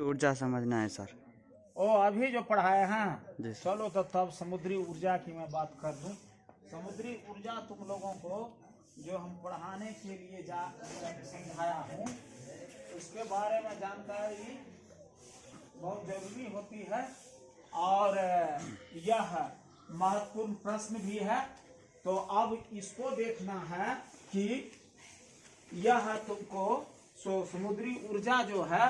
ऊर्जा समझना है सर। ओ अभी जो पढ़ाए हैं जी। चलो तो तब समुद्री ऊर्जा की मैं बात कर दूं। समुद्री ऊर्जा तुम लोगों को जो हम पढ़ाने के लिए समझाया हूँ उसके बारे में जानकारी बहुत जरूरी होती है और यह महत्वपूर्ण प्रश्न भी है। तो अब इसको देखना है कि यह तुमको समुद्री ऊर्जा जो है,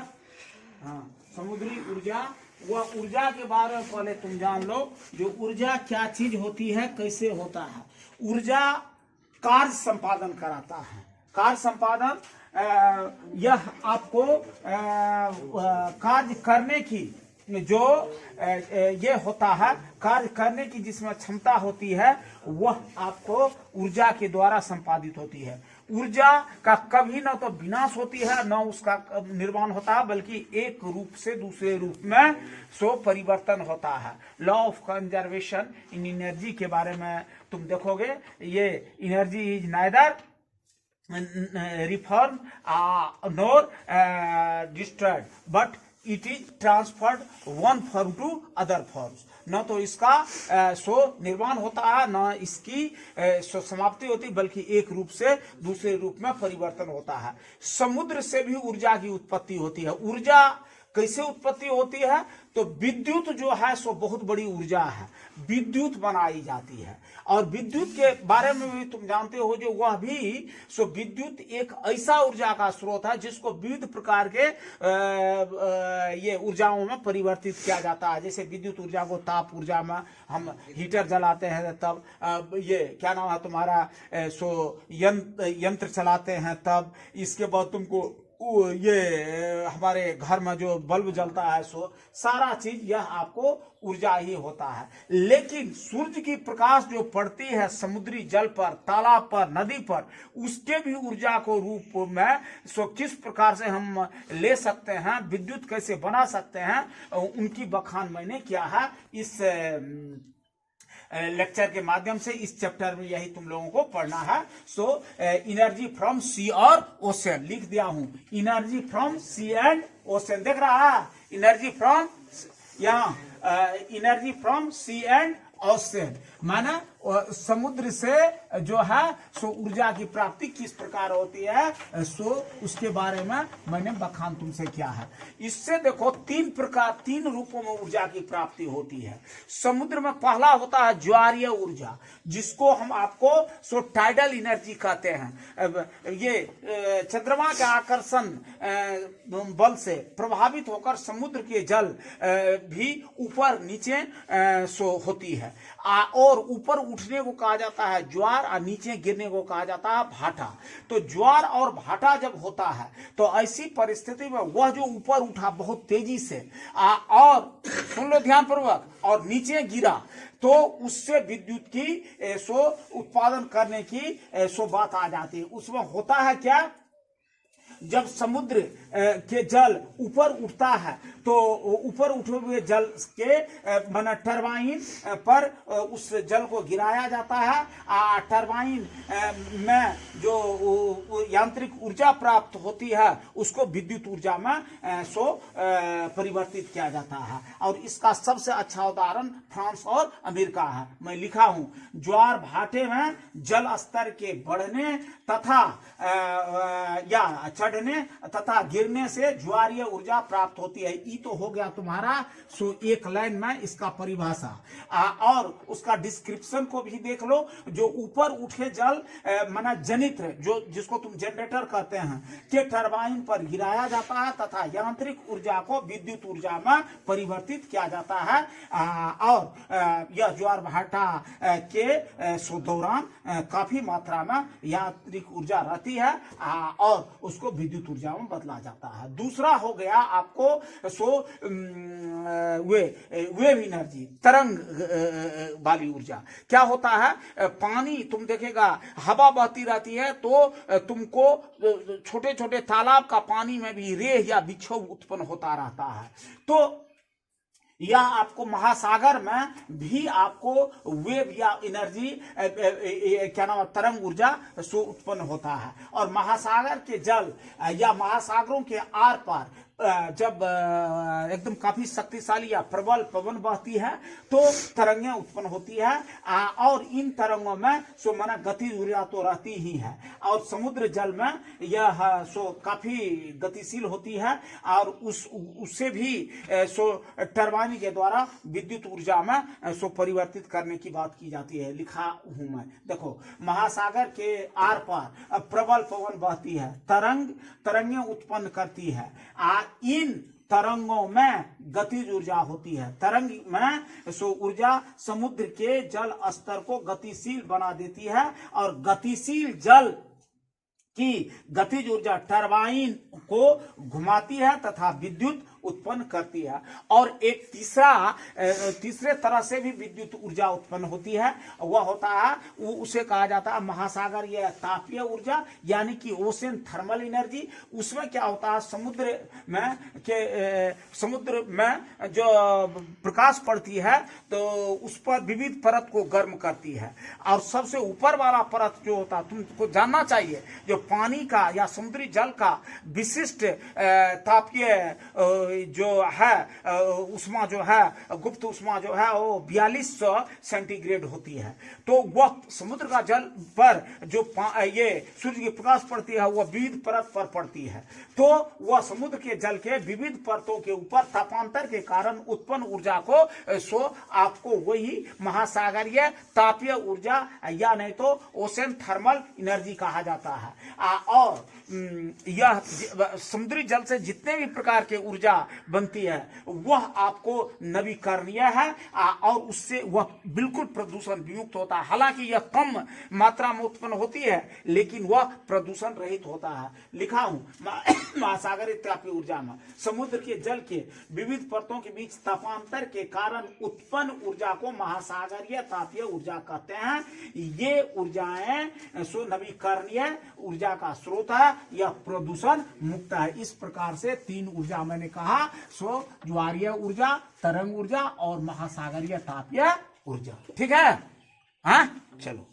हाँ समुद्री ऊर्जा, वह ऊर्जा के बारे में पहले तुम जान लो। जो ऊर्जा क्या चीज होती है, कैसे होता है। ऊर्जा कार्य संपादन कराता है। कार्य संपादन यह आपको कार्य करने की जो ये होता है, कार्य करने की जिसमें क्षमता होती है, वह आपको ऊर्जा के द्वारा संपादित होती है। ऊर्जा का कभी न तो विनाश होती है न उसका निर्माण होता है, बल्कि एक रूप से दूसरे रूप में परिवर्तन होता है। Law of conservation in energy के बारे में तुम देखोगे, ये energy is neither reform nor destroyed but it is transferred one form to other forms. न तो इसका निर्माण होता है, न इसकी समाप्ति होती, बल्कि एक रूप से दूसरे रूप में परिवर्तन होता है। समुद्र से भी ऊर्जा की उत्पत्ति होती है। ऊर्जा कैसे उत्पत्ति होती है? तो विद्युत जो है सो बहुत बड़ी ऊर्जा है, विद्युत बनाई जाती है। और विद्युत के बारे में भी तुम जानते हो जो वह भी विद्युत एक ऐसा ऊर्जा का स्रोत है जिसको विविध प्रकार के ये ऊर्जाओं में परिवर्तित किया जाता है। जैसे विद्युत ऊर्जा को ताप ऊर्जा में हम हीटर जलाते हैं, तब ये क्या नाम है तुम्हारा यंत्र चलाते हैं, तब इसके बाद तुमको ये हमारे घर में जो बल्ब जलता है, सारा चीज यह आपको ऊर्जा ही होता है। लेकिन सूर्य की प्रकाश जो पड़ती है समुद्री जल पर, तालाब पर, नदी पर, उसके भी ऊर्जा को रूप में किस प्रकार से हम ले सकते हैं, विद्युत कैसे बना सकते हैं, उनकी बखान मैंने किया है इस लेक्चर के माध्यम से। इस चैप्टर में यही तुम लोगों को पढ़ना है। एनर्जी फ्रॉम सी और ओशन लिख दिया हूं। Energy from sea and ocean देख रहा है, एनर्जी फ्रॉम यहाँ energy from sea and ocean माना समुद्र से जो है ऊर्जा की प्राप्ति किस प्रकार होती है, उसके बारे में मैंने बखान तुमसे किया है। इससे देखो तीन रूपों में ऊर्जा की प्राप्ति होती है। समुद्र में पहला होता है ज्वारीय ऊर्जा, जिसको हम आपको टाइडल एनर्जी कहते हैं। ये चंद्रमा के आकर्षण बल से प्रभावित होकर समुद्र के जल भी ऊपर नीचे होती है। और ऊपर उठने को कहा जाता है ज्वार और नीचे गिरने को कहा जाता है भाटा। तो ज्वार और भाटा जब होता है तो ऐसी परिस्थिति में वह जो ऊपर उठा बहुत तेजी से और सुन लो ध्यान पूर्वक, और नीचे गिरा, तो उससे विद्युत की उत्पादन करने की बात आ जाती है। उसमें होता है क्या, जब समुद्र के जल ऊपर उठता है तो ऊपर उठे हुए जल के माना टरबाइन पर उस जल को गिराया जाता है। टरबाइन में जो यांत्रिक ऊर्जा प्राप्त होती है उसको विद्युत ऊर्जा में परिवर्तित किया जाता है। और इसका सबसे अच्छा उदाहरण फ्रांस और अमेरिका है। मैं लिखा हूं, ज्वार भाटे में जल स्तर के बढ़ने तथा या चढ़ने तथा गिरने से ज्वारीय ऊर्जा प्राप्त होती है। ई तो हो गया तुम्हारा एक लाइन में इसका परिभाषा। और उसका डिस्क्रिप्शन को भी देख लो। जो ऊपर उठे जल माना जनित्र, जो जिसको तुम जनरेटर कहते हैं, के टरबाइन पर गिराया जाता है तथा यांत्रिक ऊर्जा को विद्युत ऊर्जा में परिवर्तित किया जाता है। और यह ज्वार भाटा के दौरान काफी मात्रा में यांत्रिक ऊर्जा रहती है और उसको विद्युत ऊर्जा में बदला जाता है। दूसरा हो गया आपको वेव एनर्जी, तरंग वाली ऊर्जा। क्या होता है, पानी तुम देखेगा हवा बहती रहती है तो तुमको छोटे छोटे तालाब का पानी में भी रेह या विक्षोभ उत्पन्न होता रहता है। तो या आपको महासागर में भी आपको वेव या एनर्जी क्या नाम तरंग ऊर्जा उत्पन्न होता है। और महासागर के जल या महासागरों के आर पार जब एकदम काफी शक्तिशाली या प्रबल पवन बहती है तो तरंगें उत्पन्न होती है। और इन तरंगों में सो माना गति ऊर्जा तो रहती ही है, और समुद्र जल में यह सो काफी गतिशील होती है, और उससे भी सो टरबाइन के द्वारा विद्युत ऊर्जा में सो परिवर्तित करने की बात की जाती है। लिखा हूं मैं, देखो महासागर के आर पार प्रबल पवन बहती है, तरंगें उत्पन्न करती है। इन तरंगों में गतिज ऊर्जा होती है। तरंग में सो ऊर्जा समुद्र के जल स्तर को गतिशील बना देती है, और गतिशील जल की गतिज ऊर्जा टरबाइन को घुमाती है तथा विद्युत उत्पन्न करती है। और एक तीसरे तरह से भी विद्युत ऊर्जा उत्पन्न होती है, वह होता है उसे कहा जाता है महासागरीय तापीय ऊर्जा, यानी कि ओशन थर्मल एनर्जी। उसमें क्या होता है, समुद्र में जो प्रकाश पड़ती है तो उस पर विविध परत को गर्म करती है, और सबसे ऊपर वाला परत जो होता है तुमको जानना चाहिए, जो पानी का या समुद्री जल का विशिष्ट तापीय जो है उष्मा जो है, गुप्त उष्मा जो है वो 4200 सेंटीग्रेड होती है। तो वह समुद्र का जल पर जो ये सूर्य की प्रकाश पड़ती है वह विविध परत पर पड़ती है, तो वह समुद्र के जल के विविध परतों के ऊपर तापांतर के कारण उत्पन्न ऊर्जा को सो आपको वही महासागरीय तापीय ऊर्जा या नहीं तो ओशन थर्मल एनर्जी कहा जाता है। और यह समुद्री जल से जितने भी प्रकार के ऊर्जा बनती है वह आपको नवीकरणीय है, और उससे वह बिल्कुल प्रदूषण युक्त होता है। हालांकि यह कम मात्रा में उत्पन्न होती है लेकिन वह प्रदूषण रहित होता है। लिखा हूं महासागरीय तापीय ऊर्जा में समुद्र के जल के विविध परतों के बीच तापांतर के कारण उत्पन्न ऊर्जा को महासागरीय तापीय ऊर्जा कहते हैं। ये ऊर्जाएं सो नवीकरणीय ऊर्जा का स्रोत है, यह प्रदूषण मुक्त है। इस प्रकार से 3 ऊर्जा मैंने कहा, सो ज्वारीय ऊर्जा, तरंग ऊर्जा और महासागरीय तापीय ऊर्जा। ठीक है, हाँ चलो।